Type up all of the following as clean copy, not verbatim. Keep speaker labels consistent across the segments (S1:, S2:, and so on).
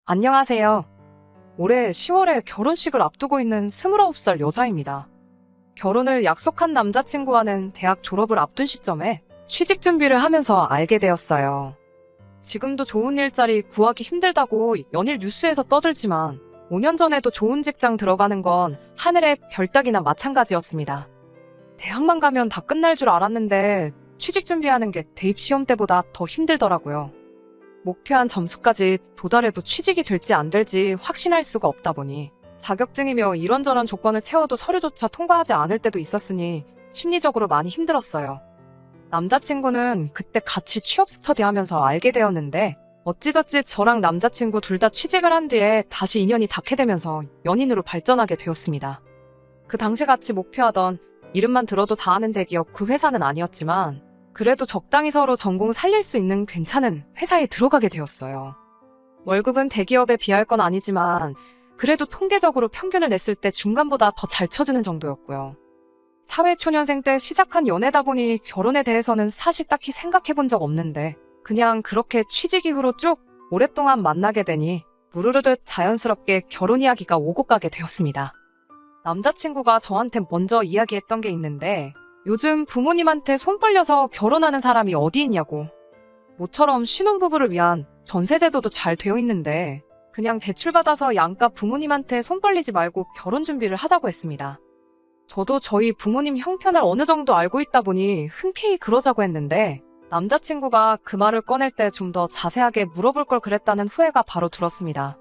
S1: 안녕하세요. 올해 10월에 결혼식을 앞두고 있는 29살 여자입니다. 결혼을 약속한 남자친구와는 대학 졸업을 앞둔 시점에 취직 준비를 하면서 알게 되었어요. 지금도 좋은 일자리 구하기 힘들다고 연일 뉴스에서 떠들지만 5년 전에도 좋은 직장 들어가는 건 하늘의 별 따기나 마찬가지였습니다. 대학만 가면 다 끝날 줄 알았는데 취직 준비하는 게 대입 시험 때보다 더 힘들더라고요. 목표한 점수까지 도달해도 취직이 될지 안 될지 확신할 수가 없다 보니 자격증이며 이런저런 조건을 채워도 서류조차 통과하지 않을 때도 있었으니 심리적으로 많이 힘들었어요. 남자친구는 그때 같이 취업 스터디하면서 알게 되었는데 어찌저찌 저랑 남자친구 둘 다 취직을 한 뒤에 다시 인연이 닿게 되면서 연인으로 발전하게 되었습니다. 그 당시 같이 목표하던 이름만 들어도 다 아는 대기업 그 회사는 아니었지만 그래도 적당히 서로 전공 살릴 수 있는 괜찮은 회사에 들어가게 되었어요. 월급은 대기업에 비할 건 아니지만 그래도 통계적으로 평균을 냈을 때 중간보다 더 잘 쳐주는 정도였고요. 사회초년생 때 시작한 연애다 보니 결혼에 대해서는 사실 딱히 생각해 본 적 없는데 그냥 그렇게 취직 이후로 쭉 오랫동안 만나게 되니 무르르듯 자연스럽게 결혼 이야기가 오고 가게 되었습니다. 남자친구가 저한테 먼저 이야기했던 게 있는데 요즘 부모님한테 손 벌려서 결혼하는 사람이 어디 있냐고. 모처럼 신혼부부를 위한 전세제도도 잘 되어 있는데 그냥 대출받아서 양가 부모님한테 손 벌리지 말고 결혼 준비를 하자고 했습니다. 저도 저희 부모님 형편을 어느 정도 알고 있다 보니 흔쾌히 그러자고 했는데 남자친구가 그 말을 꺼낼 때 좀 더 자세하게 물어볼 걸 그랬다는 후회가 바로 들었습니다.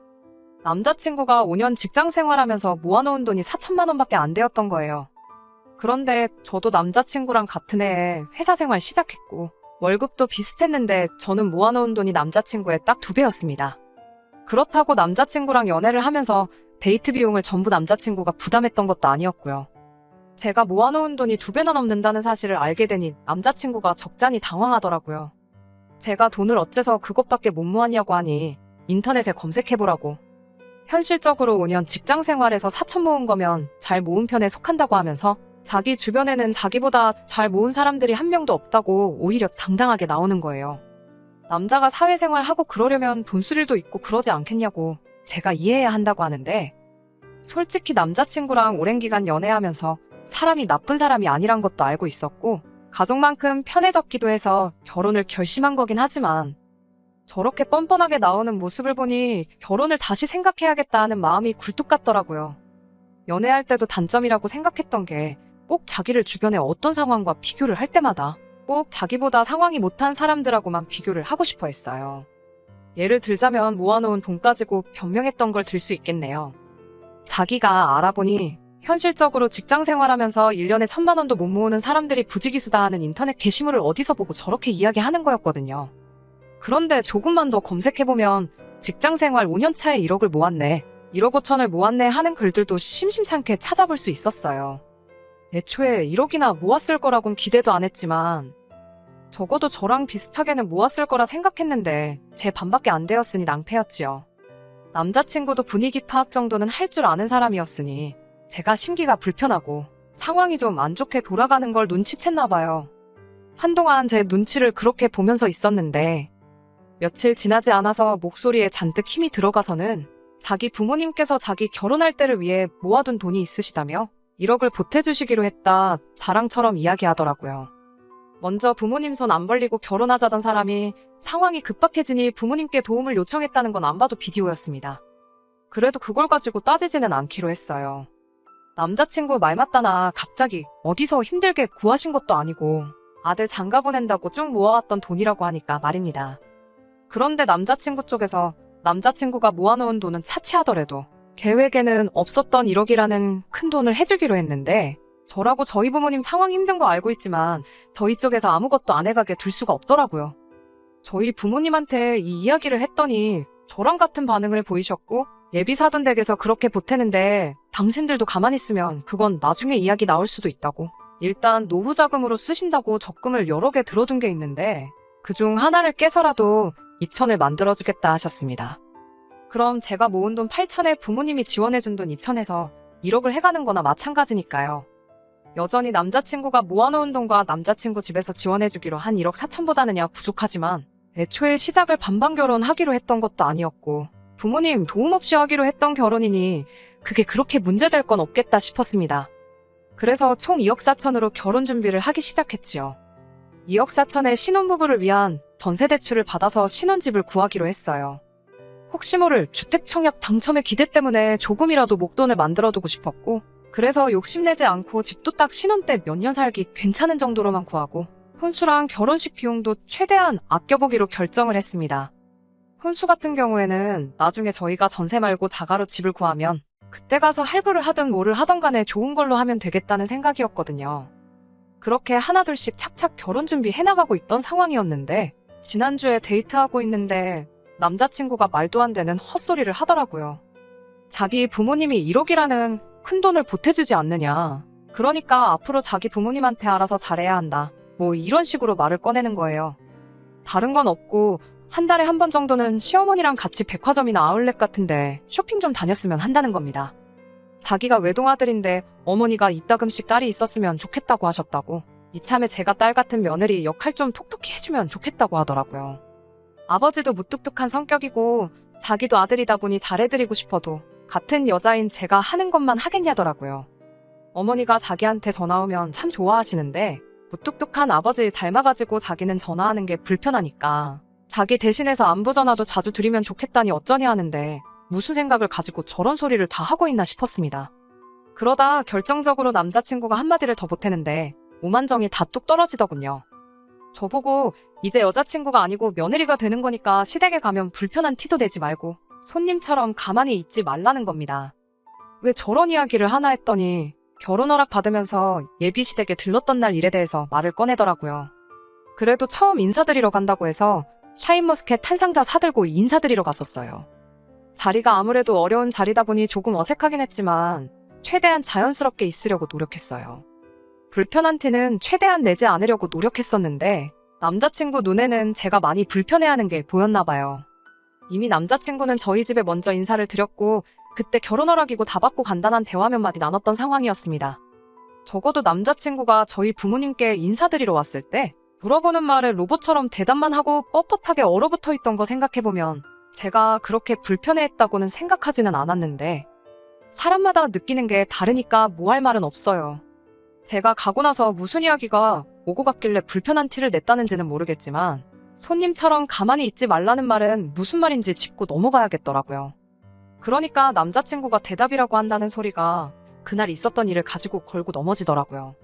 S1: 남자친구가 5년 직장 생활하면서 모아놓은 돈이 4천만 원밖에 안 되었던 거예요. 그런데 저도 남자친구랑 같은 해에 회사 생활 시작했고 월급도 비슷했는데 저는 모아놓은 돈이 남자친구의 딱 2배였습니다. 그렇다고 남자친구랑 연애를 하면서 데이트 비용을 전부 남자친구가 부담했던 것도 아니었고요. 제가 모아놓은 돈이 2배나 넘는다는 사실을 알게 되니 남자친구가 적잖이 당황하더라고요. 제가 돈을 어째서 그것밖에 못 모았냐고 하니 인터넷에 검색해보라고. 현실적으로 5년 직장 생활에서 4천 모은 거면 잘 모은 편에 속한다고 하면서 자기 주변에는 자기보다 잘 모은 사람들이 한 명도 없다고 오히려 당당하게 나오는 거예요. 남자가 사회생활하고 그러려면 돈쓸일도 있고 그러지 않겠냐고 제가 이해해야 한다고 하는데 솔직히 남자친구랑 오랜 기간 연애하면서 사람이 나쁜 사람이 아니란 것도 알고 있었고 가족만큼 편해졌기도 해서 결혼을 결심한 거긴 하지만 저렇게 뻔뻔하게 나오는 모습을 보니 결혼을 다시 생각해야겠다 하는 마음이 굴뚝 같더라고요. 연애할 때도 단점이라고 생각했던 게 꼭 자기를 주변에 어떤 상황과 비교를 할 때마다 꼭 자기보다 상황이 못한 사람들하고만 비교를 하고 싶어 했어요. 예를 들자면 모아놓은 돈 가지고 변명했던 걸 들 수 있겠네요. 자기가 알아보니 현실적으로 직장 생활하면서 1년에 1,000만 원도 못 모으는 사람들이 부지기수다 하는 인터넷 게시물을 어디서 보고 저렇게 이야기하는 거였거든요. 그런데 조금만 더 검색해보면 직장 생활 5년 차에 1억을 모았네, 1억 5천을 모았네 하는 글들도 심심찮게 찾아볼 수 있었어요. 애초에 1억이나 모았을 거라곤 기대도 안 했지만 적어도 저랑 비슷하게는 모았을 거라 생각했는데 제 반밖에 안 되었으니 낭패였지요. 남자친구도 분위기 파악 정도는 할 줄 아는 사람이었으니 제가 심기가 불편하고 상황이 좀 안 좋게 돌아가는 걸 눈치챘나 봐요. 한동안 제 눈치를 그렇게 보면서 있었는데 며칠 지나지 않아서 목소리에 잔뜩 힘이 들어가서는 자기 부모님께서 자기 결혼할 때를 위해 모아둔 돈이 있으시다며 1억을 보태주시기로 했다 자랑처럼 이야기하더라고요. 먼저 부모님 손 안 벌리고 결혼하자던 사람이 상황이 급박해지니 부모님께 도움을 요청했다는 건 안 봐도 비디오였습니다. 그래도 그걸 가지고 따지지는 않기로 했어요. 남자친구 말 맞다나 갑자기 어디서 힘들게 구하신 것도 아니고 아들 장가 보낸다고 쭉 모아왔던 돈이라고 하니까 말입니다. 그런데 남자친구 쪽에서 남자친구가 모아놓은 돈은 차치하더라도 계획에는 없었던 1억이라는 큰 돈을 해주기로 했는데 저라고 저희 부모님 상황 힘든 거 알고 있지만 저희 쪽에서 아무것도 안 해가게 둘 수가 없더라고요. 저희 부모님한테 이 이야기를 했더니 저랑 같은 반응을 보이셨고 예비 사돈 댁에서 그렇게 보태는데 당신들도 가만히 있으면 그건 나중에 이야기 나올 수도 있다고 일단 노후 자금으로 쓰신다고 적금을 여러 개 들어둔 게 있는데 그중 하나를 깨서라도 2천을 만들어주겠다 하셨습니다. 그럼 제가 모은 돈 8천에 부모님이 지원해준 돈 2천에서 1억을 해가는 거나 마찬가지니까요. 여전히 남자친구가 모아놓은 돈과 남자친구 집에서 지원해주기로 한 1억 4천보다는야 부족하지만 애초에 시작을 반반 결혼하기로 했던 것도 아니었고 부모님 도움 없이 하기로 했던 결혼이니 그게 그렇게 문제될 건 없겠다 싶었습니다. 그래서 총 2억 4천으로 결혼 준비를 하기 시작했지요. 2억 4천에 신혼부부를 위한 전세대출을 받아서 신혼집을 구하기로 했어요. 혹시 모를 주택청약 당첨의 기대 때문에 조금이라도 목돈을 만들어두고 싶었고, 그래서 욕심내지 않고 집도 딱 신혼 때 몇 년 살기 괜찮은 정도로만 구하고 혼수랑 결혼식 비용도 최대한 아껴보기로 결정을 했습니다. 혼수 같은 경우에는 나중에 저희가 전세 말고 자가로 집을 구하면 그때 가서 할부를 하든 뭐를 하던 간에 좋은 걸로 하면 되겠다는 생각이었거든요. 그렇게 하나둘씩 착착 결혼 준비 해나가고 있던 상황이었는데, 지난주에 데이트하고 있는데 남자친구가 말도 안 되는 헛소리를 하더라고요. 자기 부모님이 1억이라는 큰 돈을 보태주지 않느냐. 그러니까 앞으로 자기 부모님한테 알아서 잘해야 한다. 뭐 이런 식으로 말을 꺼내는 거예요. 다른 건 없고 한 달에 한 번 정도는 시어머니랑 같이 백화점이나 아울렛 같은데 쇼핑 좀 다녔으면 한다는 겁니다. 자기가 외동아들인데 어머니가 이따금씩 딸이 있었으면 좋겠다고 하셨다고. 이참에 제가 딸 같은 며느리 역할 좀 톡톡히 해주면 좋겠다고 하더라고요. 아버지도 무뚝뚝한 성격이고 자기도 아들이다 보니 잘해드리고 싶어도 같은 여자인 제가 하는 것만 하겠냐더라고요. 어머니가 자기한테 전화 오면 참 좋아하시는데 무뚝뚝한 아버지 닮아가지고 자기는 전화하는 게 불편하니까 자기 대신해서 안부 전화도 자주 드리면 좋겠다니 어쩌니 하는데 무슨 생각을 가지고 저런 소리를 다 하고 있나 싶었습니다. 그러다 결정적으로 남자친구가 한마디를 더 보태는데 오만정이 다 뚝 떨어지더군요. 저보고 이제 여자친구가 아니고 며느리가 되는 거니까 시댁에 가면 불편한 티도 내지 말고 손님처럼 가만히 있지 말라는 겁니다. 왜 저런 이야기를 하나 했더니 결혼 허락 받으면서 예비 시댁에 들렀던 날 일에 대해서 말을 꺼내더라고요. 그래도 처음 인사드리러 간다고 해서 샤인머스켓 한 상자 사들고 인사드리러 갔었어요. 자리가 아무래도 어려운 자리다 보니 조금 어색하긴 했지만 최대한 자연스럽게 있으려고 노력했어요. 불편한 티는 최대한 내지 않으려고 노력했었는데 남자친구 눈에는 제가 많이 불편해하는 게 보였나 봐요. 이미 남자친구는 저희 집에 먼저 인사를 드렸고 그때 결혼 허락이고 다 받고 간단한 대화 몇 마디 나눴던 상황이었습니다. 적어도 남자친구가 저희 부모님께 인사드리러 왔을 때 물어보는 말에 로봇처럼 대답만 하고 뻣뻣하게 얼어붙어 있던 거 생각해보면 제가 그렇게 불편해했다고는 생각하지는 않았는데 사람마다 느끼는 게 다르니까 뭐 할 말은 없어요. 제가 가고 나서 무슨 이야기가 오고 갔길래 불편한 티를 냈다는지는 모르겠지만 손님처럼 가만히 있지 말라는 말은 무슨 말인지 짚고 넘어가야겠더라고요. 그러니까 남자친구가 대답이라고 한다는 소리가 그날 있었던 일을 가지고 걸고 넘어지더라고요.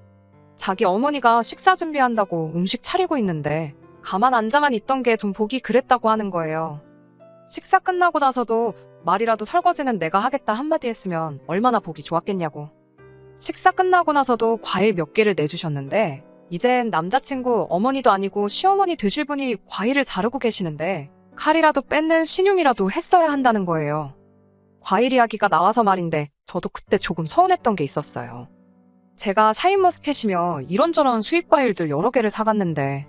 S1: 자기 어머니가 식사 준비한다고 음식 차리고 있는데 가만 앉아만 있던 게 좀 보기 그랬다고 하는 거예요. 식사 끝나고 나서도 말이라도 설거지는 내가 하겠다 한마디 했으면 얼마나 보기 좋았겠냐고. 식사 끝나고 나서도 과일 몇 개를 내주셨는데 이젠 남자친구 어머니도 아니고 시어머니 되실 분이 과일을 자르고 계시는데 칼이라도 뺏는 신용이라도 했어야 한다는 거예요. 과일 이야기가 나와서 말인데 저도 그때 조금 서운했던 게 있었어요. 제가 샤인머스켓이며 이런저런 수입 과일들 여러 개를 사갔는데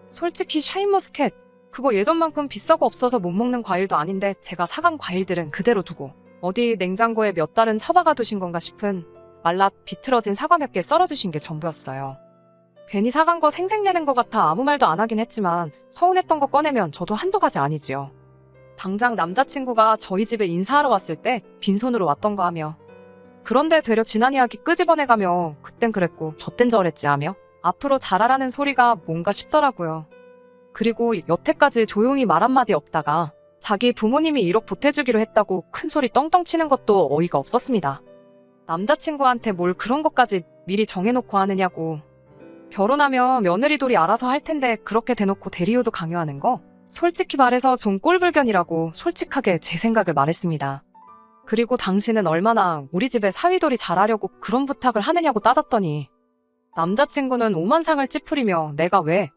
S1: 솔직히 샤인머스켓 그거 예전만큼 비싸고 없어서 못 먹는 과일도 아닌데 제가 사간 과일들은 그대로 두고 어디 냉장고에 몇 달은 처박아 두신 건가 싶은 말라 비틀어진 사과 몇 개 썰어주신 게 전부였어요. 괜히 사간 거 생색내는 것 같아 아무 말도 안 하긴 했지만 서운했던 거 꺼내면 저도 한두 가지 아니지요. 당장 남자친구가 저희 집에 인사하러 왔을 때 빈손으로 왔던 거 하며 그런데 되려 지난 이야기 끄집어내가며 그땐 그랬고 저땐 저랬지 하며 앞으로 잘하라는 소리가 뭔가 싶더라고요. 그리고 여태까지 조용히 말 한마디 없다가 자기 부모님이 1억 보태주기로 했다고 큰 소리 떵떵 치는 것도 어이가 없었습니다. 남자친구한테 뭘 그런 것까지 미리 정해놓고 하느냐고. 결혼하면 며느리돌이 알아서 할 텐데 그렇게 대놓고 대리효도 강요하는 거 솔직히 말해서 좀 꼴불견이라고 솔직하게 제 생각을 말했습니다. 그리고 당신은 얼마나 우리 집에 사위돌이 잘하려고 그런 부탁을 하느냐고 따졌더니 남자친구는 오만상을 찌푸리며 내가 왜?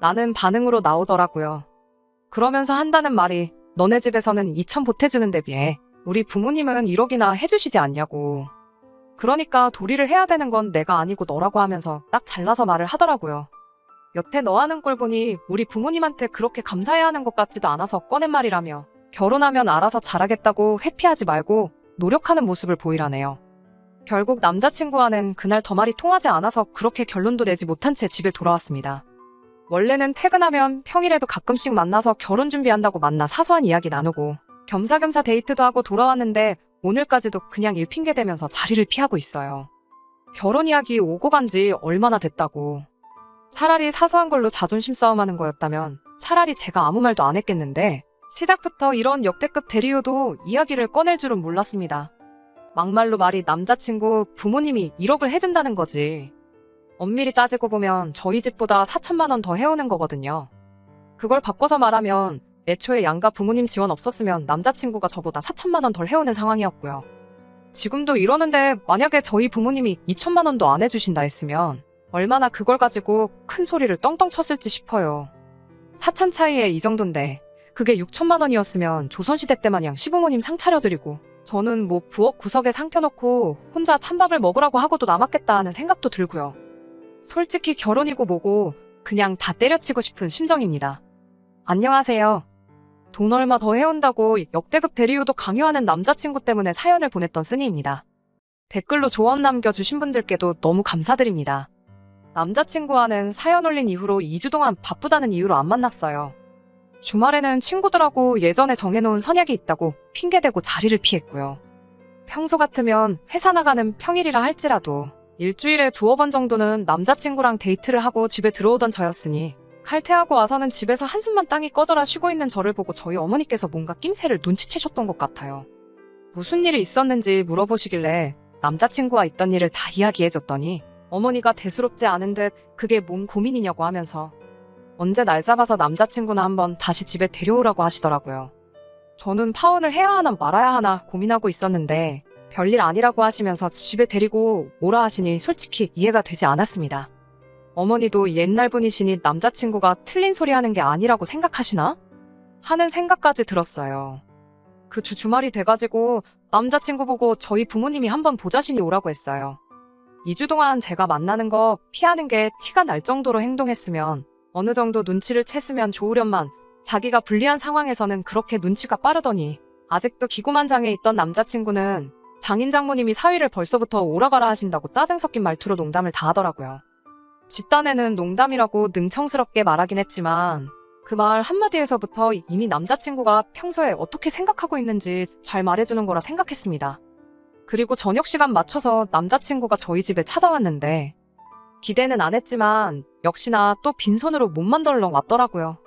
S1: 라는 반응으로 나오더라고요. 그러면서 한다는 말이 너네 집에서는 2천 보태주는 데 비해 우리 부모님은 1억이나 해주시지 않냐고. 그러니까 도리를 해야 되는 건 내가 아니고 너라고 하면서 딱 잘라서 말을 하더라고요. 여태 너 하는 꼴 보니 우리 부모님한테 그렇게 감사해야 하는 것 같지도 않아서 꺼낸 말이라며 결혼하면 알아서 잘하겠다고 회피하지 말고 노력하는 모습을 보이라네요. 결국 남자친구와는 그날 더 말이 통하지 않아서 그렇게 결론도 내지 못한 채 집에 돌아왔습니다. 원래는 퇴근하면 평일에도 가끔씩 만나서 결혼 준비한다고 만나 사소한 이야기 나누고 겸사겸사 데이트도 하고 돌아왔는데 오늘까지도 그냥 일 핑계 대면서 자리를 피하고 있어요. 결혼 이야기 오고 간 지 얼마나 됐다고. 차라리 사소한 걸로 자존심 싸움하는 거였다면 차라리 제가 아무 말도 안 했겠는데 시작부터 이런 역대급 대리요도 이야기를 꺼낼 줄은 몰랐습니다. 막말로 말이 남자친구 부모님이 1억을 해준다는 거지. 엄밀히 따지고 보면 저희 집보다 4천만 원 더 해오는 거거든요. 그걸 바꿔서 말하면 애초에 양가 부모님 지원 없었으면 남자친구가 저보다 4천만 원 덜 해오는 상황이었고요. 지금도 이러는데 만약에 저희 부모님이 2천만 원도 안 해주신다 했으면 얼마나 그걸 가지고 큰 소리를 떵떵 쳤을지 싶어요. 4천 차이에 이 정도인데 그게 6천만 원이었으면 조선시대 때 마냥 시부모님 상 차려드리고 저는 뭐 부엌 구석에 상 펴놓고 혼자 찬밥을 먹으라고 하고도 남았겠다 하는 생각도 들고요. 솔직히 결혼이고 뭐고 그냥 다 때려치고 싶은 심정입니다. 안녕하세요. 돈 얼마 더 해온다고 역대급 대리요도 강요하는 남자친구 때문에 사연을 보냈던 쓰니입니다. 댓글로 조언 남겨주신 분들께도 너무 감사드립니다. 남자친구와는 사연 올린 이후로 2주 동안 바쁘다는 이유로 안 만났어요. 주말에는 친구들하고 예전에 정해놓은 선약이 있다고 핑계대고 자리를 피했고요. 평소 같으면 회사 나가는 평일이라 할지라도 일주일에 2-번 정도는 남자친구랑 데이트를 하고 집에 들어오던 저였으니 칼퇴하고 와서는 집에서 한숨만 땅이 꺼져라 쉬고 있는 저를 보고 저희 어머니께서 뭔가 낌새를 눈치채셨던 것 같아요. 무슨 일이 있었는지 물어보시길래 남자친구와 있던 일을 다 이야기해줬더니 어머니가 대수롭지 않은 듯 그게 뭔 고민이냐고 하면서 언제 날 잡아서 남자친구나 한번 다시 집에 데려오라고 하시더라고요. 저는 파혼을 해야 하나 말아야 하나 고민하고 있었는데 별일 아니라고 하시면서 집에 데리고 오라 하시니 솔직히 이해가 되지 않았습니다. 어머니도 옛날 분이시니 남자친구가 틀린 소리 하는 게 아니라고 생각하시나? 하는 생각까지 들었어요. 그 주말이 돼가지고 남자친구 보고 저희 부모님이 한번 보자시니 오라고 했어요. 2주 동안 제가 만나는 거 피하는 게 티가 날 정도로 행동했으면 어느 정도 눈치를 챘으면 좋으련만 자기가 불리한 상황에서는 그렇게 눈치가 빠르더니 아직도 기고만장해 있던 남자친구는 장인 장모님이 사위를 벌써부터 오라가라 하신다고 짜증 섞인 말투로 농담을 다 하더라고요. 집단에는 농담이라고 능청스럽게 말하긴 했지만 그 말 한마디에서부터 이미 남자친구가 평소에 어떻게 생각하고 있는지 잘 말해주는 거라 생각했습니다. 그리고 저녁 시간 맞춰서 남자친구가 저희 집에 찾아왔는데 기대는 안 했지만 역시나 또 빈손으로 몸만 덜렁 왔더라고요.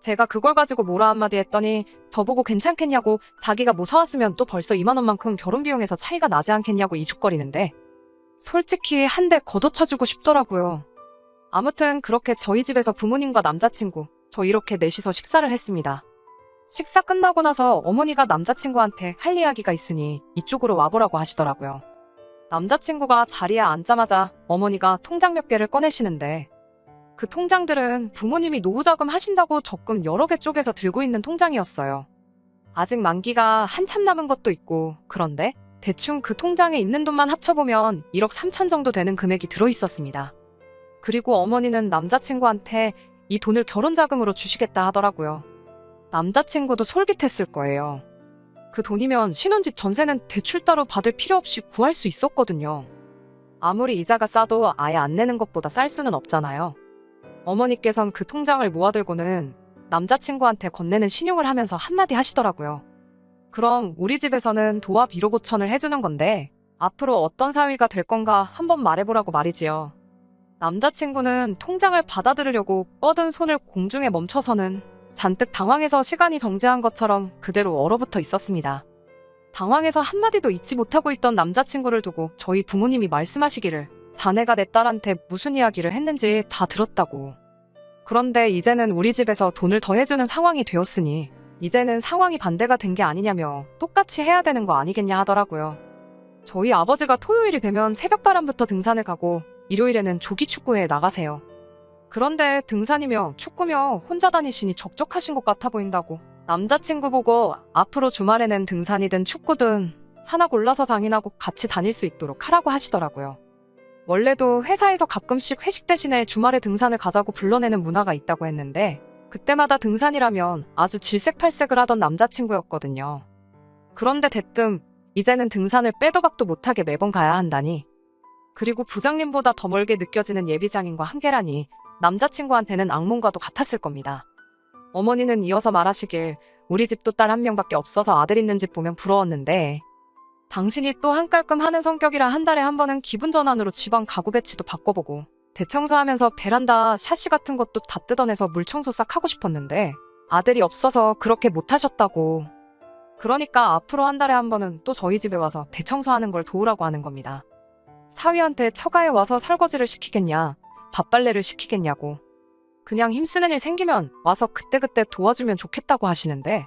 S1: 제가 그걸 가지고 뭐라 한마디 했더니 저보고 괜찮겠냐고 자기가 뭐 사왔으면 또 벌써 2만 원만큼 결혼 비용에서 차이가 나지 않겠냐고 이죽거리는데 솔직히 한 대 걷어차주고 싶더라고요. 아무튼 그렇게 저희 집에서 부모님과 남자친구 저 이렇게 넷이서 식사를 했습니다. 식사 끝나고 나서 어머니가 남자친구한테 할 이야기가 있으니 이쪽으로 와보라고 하시더라고요. 남자친구가 자리에 앉자마자 어머니가 통장 몇 개를 꺼내시는데 그 통장들은 부모님이 노후자금 하신다고 적금 여러 개 쪼개서 들고 있는 통장이었어요. 아직 만기가 한참 남은 것도 있고 그런데 대충 그 통장에 있는 돈만 합쳐보면 1억 3천 정도 되는 금액이 들어있었습니다. 그리고 어머니는 남자친구한테 이 돈을 결혼자금으로 주시겠다 하더라고요. 남자친구도 솔깃했을 거예요. 그 돈이면 신혼집 전세는 대출 따로 받을 필요 없이 구할 수 있었거든요. 아무리 이자가 싸도 아예 안 내는 것보다 쌀 수는 없잖아요. 어머니께선 그 통장을 모아들고는 남자친구한테 건네는 신용을 하면서 한마디 하시더라고요. 그럼 우리 집에서는 도합 1억 5천을 해주는 건데 앞으로 어떤 사위가 될 건가 한번 말해보라고 말이지요. 남자친구는 통장을 받아들이려고 뻗은 손을 공중에 멈춰서는 잔뜩 당황해서 시간이 정지한 것처럼 그대로 얼어붙어 있었습니다. 당황해서 한마디도 잊지 못하고 있던 남자친구를 두고 저희 부모님이 말씀하시기를 자네가 내 딸한테 무슨 이야기를 했는지 다 들었다고. 그런데 이제는 우리 집에서 돈을 더 해주는 상황이 되었으니 이제는 상황이 반대가 된 게 아니냐며 똑같이 해야 되는 거 아니겠냐 하더라고요. 저희 아버지가 토요일이 되면 새벽바람부터 등산을 가고 일요일에는 조기축구회에 나가세요. 그런데 등산이며 축구며 혼자 다니시니 적적하신 것 같아 보인다고. 남자친구 보고 앞으로 주말에는 등산이든 축구든 하나 골라서 장인하고 같이 다닐 수 있도록 하라고 하시더라고요. 원래도 회사에서 가끔씩 회식 대신에 주말에 등산을 가자고 불러내는 문화가 있다고 했는데 그때마다 등산이라면 아주 질색팔색을 하던 남자친구였거든요. 그런데 대뜸 이제는 등산을 빼도 박도 못하게 매번 가야 한다니. 그리고 부장님보다 더 멀게 느껴지는 예비장인과 한계라니 남자친구한테는 악몽과도 같았을 겁니다. 어머니는 이어서 말하시길 우리 집도 딸 한 명밖에 없어서 아들 있는 집 보면 부러웠는데 당신이 또 한깔끔 하는 성격이라 한 달에 한 번은 기분 전환으로 집안 가구 배치도 바꿔보고 대청소하면서 베란다 샤시 같은 것도 다 뜯어내서 물 청소 싹 하고 싶었는데 아들이 없어서 그렇게 못하셨다고. 그러니까 앞으로 한 달에 한 번은 또 저희 집에 와서 대청소하는 걸 도우라고 하는 겁니다. 사위한테 처가에 와서 설거지를 시키겠냐, 밥빨래를 시키겠냐고. 그냥 힘쓰는 일 생기면 와서 그때그때 도와주면 좋겠다고 하시는데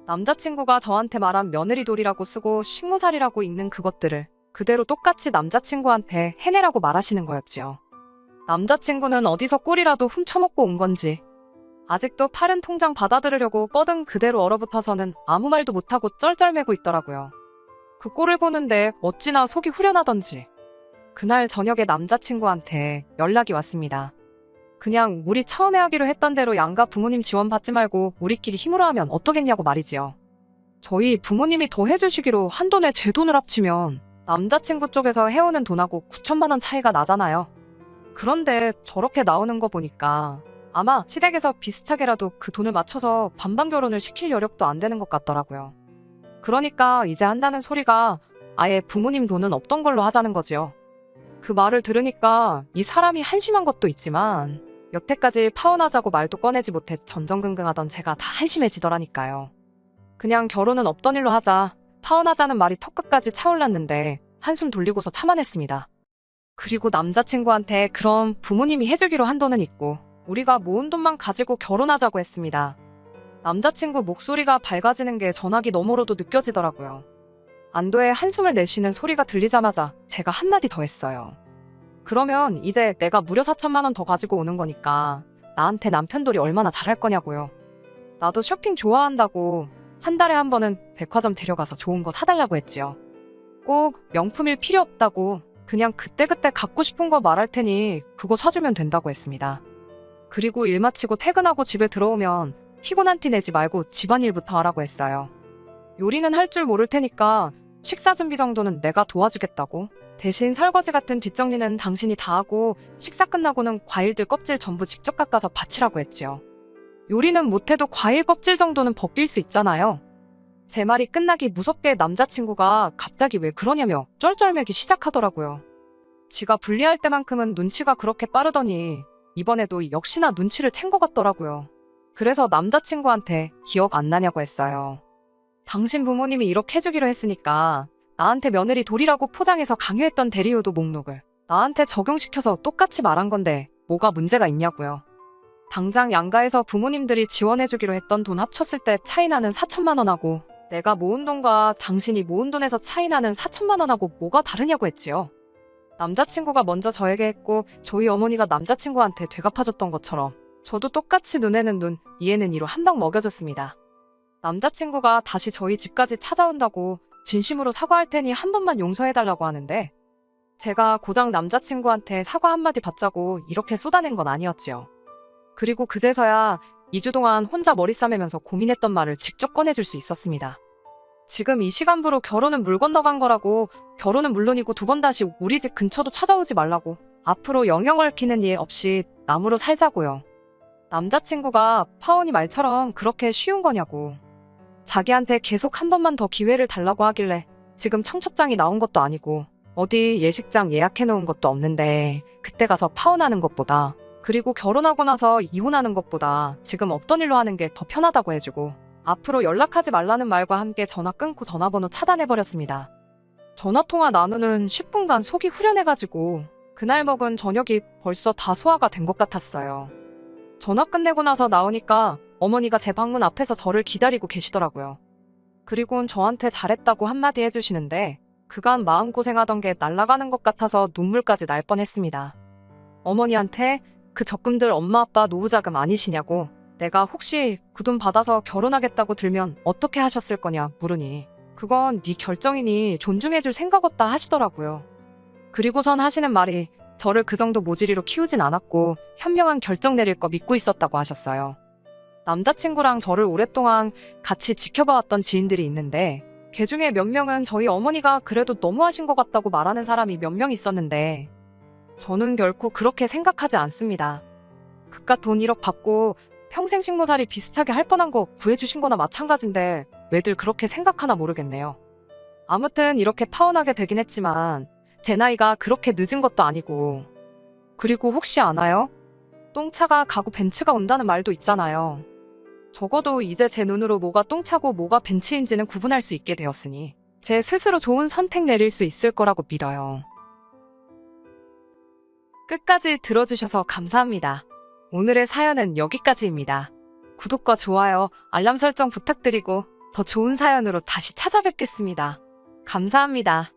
S1: 남자친구가 저한테 말한 며느리돌이라고 쓰고 식모살이라고 읽는 그것들을 그대로 똑같이 남자친구한테 해내라고 말하시는 거였지요. 남자친구는 어디서 꿀이라도 훔쳐먹고 온 건지 아직도 파른 통장 받아들으려고 뻗은 그대로 얼어붙어서는 아무 말도 못하고 쩔쩔매고 있더라고요. 그 꼴을 보는데 어찌나 속이 후련하던지. 그날 저녁에 남자친구한테 연락이 왔습니다. 그냥 우리 처음에 하기로 했던 대로 양가 부모님 지원 받지 말고 우리끼리 힘으로 하면 어떠겠냐고 말이지요. 저희 부모님이 더 해주시기로 한 돈에 제 돈을 합치면 남자친구 쪽에서 해오는 돈하고 9천만 원 차이가 나잖아요. 그런데 저렇게 나오는 거 보니까 아마 시댁에서 비슷하게라도 그 돈을 맞춰서 반반 결혼을 시킬 여력도 안 되는 것 같더라고요. 그러니까 이제 한다는 소리가 아예 부모님 돈은 없던 걸로 하자는 거지요. 그 말을 들으니까 이 사람이 한심한 것도 있지만 여태까지 파혼하자고 말도 꺼내지 못해 전전긍긍하던 제가 다 한심해지더라니까요. 그냥 결혼은 없던 일로 하자, 파혼하자는 말이 턱끝까지 차올랐는데 한숨 돌리고서 참아냈습니다. 그리고 남자친구한테 그럼 부모님이 해주기로 한 돈은 있고 우리가 모은 돈만 가지고 결혼하자고 했습니다. 남자친구 목소리가 밝아지는 게 전화기 너머로도 느껴지더라고요. 안도의 한숨을 내쉬는 소리가 들리자마자 제가 한마디 더 했어요. 그러면 이제 내가 무려 4천만 원 더 가지고 오는 거니까 나한테 남편돌이 얼마나 잘할 거냐고요. 나도 쇼핑 좋아한다고 한 달에 한 번은 백화점 데려가서 좋은 거 사달라고 했지요. 꼭 명품일 필요 없다고 그냥 그때그때 갖고 싶은 거 말할 테니 그거 사주면 된다고 했습니다. 그리고 일 마치고 퇴근하고 집에 들어오면 피곤한 티 내지 말고 집안일부터 하라고 했어요. 요리는 할 줄 모를 테니까 식사 준비 정도는 내가 도와주겠다고. 대신 설거지 같은 뒷정리는 당신이 다 하고 식사 끝나고는 과일들 껍질 전부 직접 깎아서 바치라고 했지요. 요리는 못해도 과일 껍질 정도는 벗길 수 있잖아요. 제 말이 끝나기 무섭게 남자친구가 갑자기 왜 그러냐며 쩔쩔매기 시작하더라고요. 지가 분리할 때만큼은 눈치가 그렇게 빠르더니 이번에도 역시나 눈치를 챈 것 같더라고요. 그래서 남자친구한테 기억 안 나냐고 했어요. 당신 부모님이 이렇게 해주기로 했으니까 나한테 며느리 돌이라고 포장해서 강요했던 대리효도 목록을 나한테 적용시켜서 똑같이 말한 건데 뭐가 문제가 있냐고요. 당장 양가에서 부모님들이 지원해주기로 했던 돈 합쳤을 때 차이 나는 4천만 원하고 내가 모은 돈과 당신이 모은 돈에서 차이 나는 4천만 원하고 뭐가 다르냐고 했지요. 남자친구가 먼저 저에게 했고 저희 어머니가 남자친구한테 되갚아줬던 것처럼 저도 똑같이 눈에는 눈, 이에는 이로 한 방 먹여줬습니다. 남자친구가 다시 저희 집까지 찾아온다고 진심으로 사과할 테니 한 번만 용서해달라고 하는데 제가 고작 남자친구한테 사과 한마디 받자고 이렇게 쏟아낸 건 아니었지요. 그리고 그제서야 2주 동안 혼자 머리 싸매면서 고민했던 말을 직접 꺼내줄 수 있었습니다. 지금 이 시간부로 결혼은 물 건너간 거라고, 결혼은 물론이고 두 번 다시 우리 집 근처도 찾아오지 말라고, 앞으로 영영 얽히는 일 없이 남으로 살자고요. 남자친구가 파혼이 말처럼 그렇게 쉬운 거냐고. 자기한테 계속 한 번만 더 기회를 달라고 하길래 지금 청첩장이 나온 것도 아니고 어디 예식장 예약해놓은 것도 없는데 그때 가서 파혼하는 것보다, 그리고 결혼하고 나서 이혼하는 것보다 지금 없던 일로 하는 게 더 편하다고 해주고 앞으로 연락하지 말라는 말과 함께 전화 끊고 전화번호 차단해버렸습니다. 전화통화 나누는 10분간 속이 후련해가지고 그날 먹은 저녁이 벌써 다 소화가 된 것 같았어요. 전화 끝내고 나서 나오니까 어머니가 제 방문 앞에서 저를 기다리고 계시더라고요. 그리고는 저한테 잘했다고 한마디 해주시는데 그간 마음고생하던 게 날아가는 것 같아서 눈물까지 날 뻔했습니다. 어머니한테 그 적금들 엄마 아빠 노후자금 아니시냐고, 내가 혹시 그 돈 받아서 결혼하겠다고 들면 어떻게 하셨을 거냐 물으니 그건 네 결정이니 존중해줄 생각 없다 하시더라고요. 그리고선 하시는 말이 저를 그 정도 모질이로 키우진 않았고 현명한 결정 내릴 거 믿고 있었다고 하셨어요. 남자친구랑 저를 오랫동안 같이 지켜봐왔던 지인들이 있는데 걔 중에 몇 명은 저희 어머니가 그래도 너무하신 것 같다고 말하는 사람이 몇 명 있었는데 저는 결코 그렇게 생각하지 않습니다. 그깟 돈 1억 받고 평생 식모살이 비슷하게 할 뻔한 거 구해주신 거나 마찬가지인데 왜들 그렇게 생각하나 모르겠네요. 아무튼 이렇게 파혼하게 되긴 했지만 제 나이가 그렇게 늦은 것도 아니고, 그리고 혹시 아나요? 똥차가 가고 벤츠가 온다는 말도 있잖아요. 적어도 이제 제 눈으로 뭐가 똥차고 뭐가 벤츠인지는 구분할 수 있게 되었으니 제 스스로 좋은 선택 내릴 수 있을 거라고 믿어요. 끝까지 들어주셔서 감사합니다. 오늘의 사연은 여기까지입니다. 구독과 좋아요, 알람 설정 부탁드리고 더 좋은 사연으로 다시 찾아뵙겠습니다. 감사합니다.